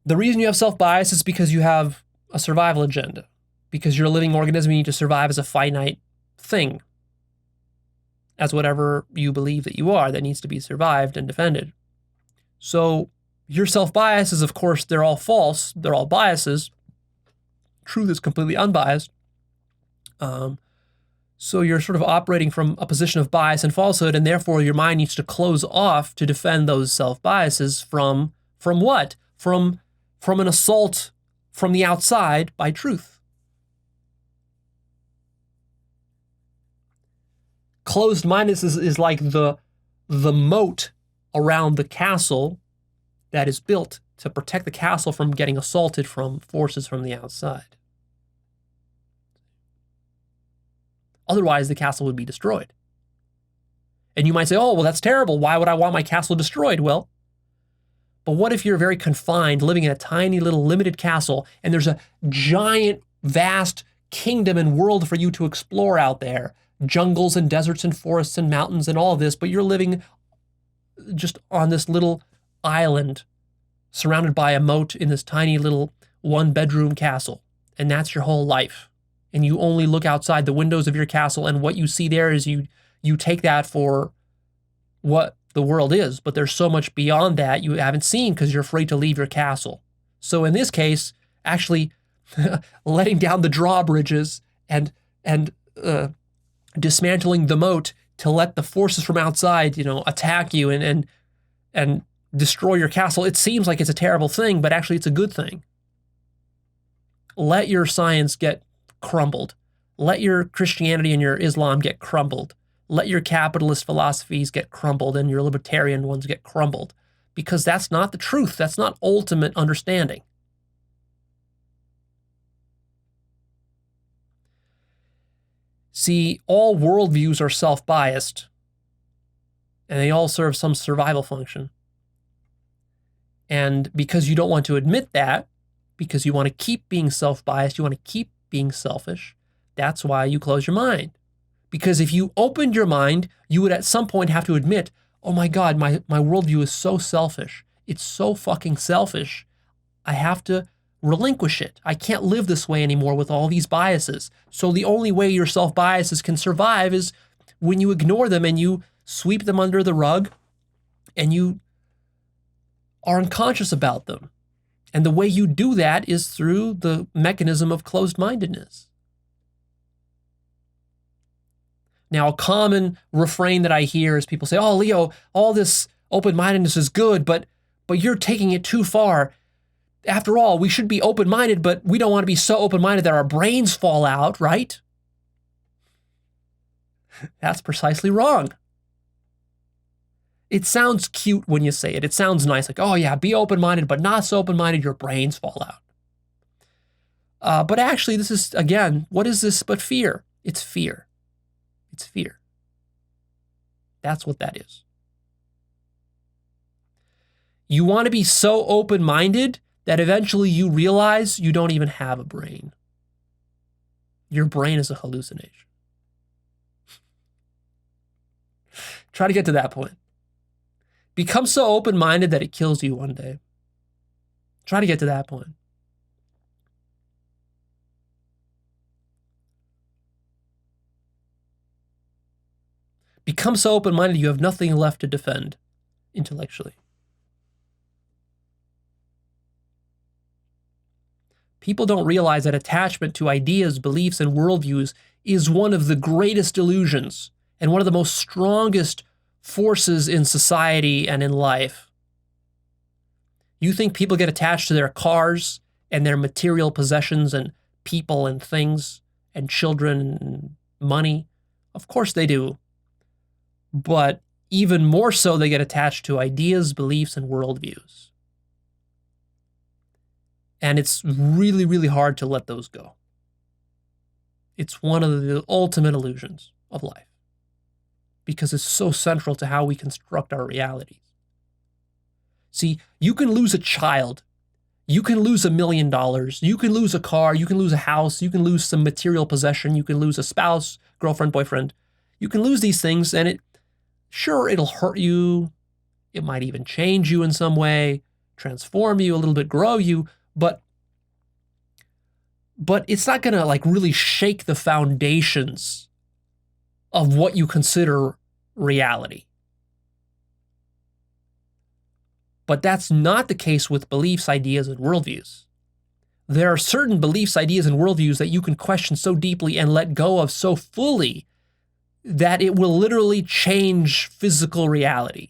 The reason you have self-bias is because you have a survival agenda, because you're a living organism, you need to survive as a finite thing, as whatever you believe that you are that needs to be survived and defended. So your self-biases, of course, they're all false. They're all biases. Truth is completely unbiased. So you're sort of operating from a position of bias and falsehood, and therefore your mind needs to close off to defend those self-biases from what? From an assault from the outside by truth. Closed-mindedness is like the moat around the castle that is built to protect the castle from getting assaulted from forces from the outside. Otherwise, the castle would be destroyed. And you might say, oh, well, that's terrible. Why would I want my castle destroyed? Well, but what if you're very confined, living in a tiny little limited castle, and there's a giant, vast kingdom and world for you to explore out there, jungles and deserts and forests and mountains and all of this, but you're living just on this little island surrounded by a moat in this tiny little one-bedroom castle, and that's your whole life. And you only look outside the windows of your castle, and what you see there is you take that for what the world is, but there's so much beyond that you haven't seen because you're afraid to leave your castle. So in this case, actually letting down the drawbridges and dismantling the moat to let the forces from outside, attack you and destroy your castle, it seems like it's a terrible thing, but actually it's a good thing. Let your science get crumbled. Let your Christianity and your Islam get crumbled. Let your capitalist philosophies get crumbled and your libertarian ones get crumbled, because that's not the truth. That's not ultimate understanding. See, all worldviews are self-biased, and they all serve some survival function. And because you don't want to admit that, because you want to keep being self-biased, you want to keep being selfish, that's why you close your mind. Because if you opened your mind, you would at some point have to admit, oh my God, my worldview is so selfish. It's so fucking selfish. I have to relinquish it. I can't live this way anymore with all these biases. So the only way your self-biases can survive is when you ignore them and you sweep them under the rug and you are unconscious about them. And the way you do that is through the mechanism of closed-mindedness. Now, a common refrain that I hear is people say, oh, Leo, all this open-mindedness is good, but you're taking it too far. After all, we should be open-minded, but we don't want to be so open-minded that our brains fall out, right? That's precisely wrong. It sounds cute when you say it. It sounds nice, like, oh yeah, be open-minded, but not so open-minded your brains fall out. But actually, this is, again, what is this but fear? It's fear. It's fear. That's what that is. You want to be so open-minded that eventually you realize you don't even have a brain. Your brain is a hallucination. Try to get to that point. Become so open-minded that it kills you one day. Try to get to that point. Become so open-minded you have nothing left to defend intellectually. People don't realize that attachment to ideas, beliefs, and worldviews is one of the greatest illusions and one of the most strongest forces in society and in life. You think people get attached to their cars and their material possessions and people and things and children and money? Of course they do. But even more so, they get attached to ideas, beliefs, and worldviews. And it's really, really hard to let those go. It's one of the ultimate illusions of life because it's so central to how we construct our realities. See, you can lose a child. You can lose $1 million. You can lose a car. You can lose a house. You can lose some material possession. You can lose a spouse, girlfriend, boyfriend. You can lose these things, and it'll hurt you. It might even change you in some way, transform you, a little bit grow you, but it's not going to like really shake the foundations of what you consider reality. But that's not the case with beliefs, ideas, and worldviews. There are certain beliefs, ideas, and worldviews that you can question so deeply and let go of so fully that it will literally change physical reality.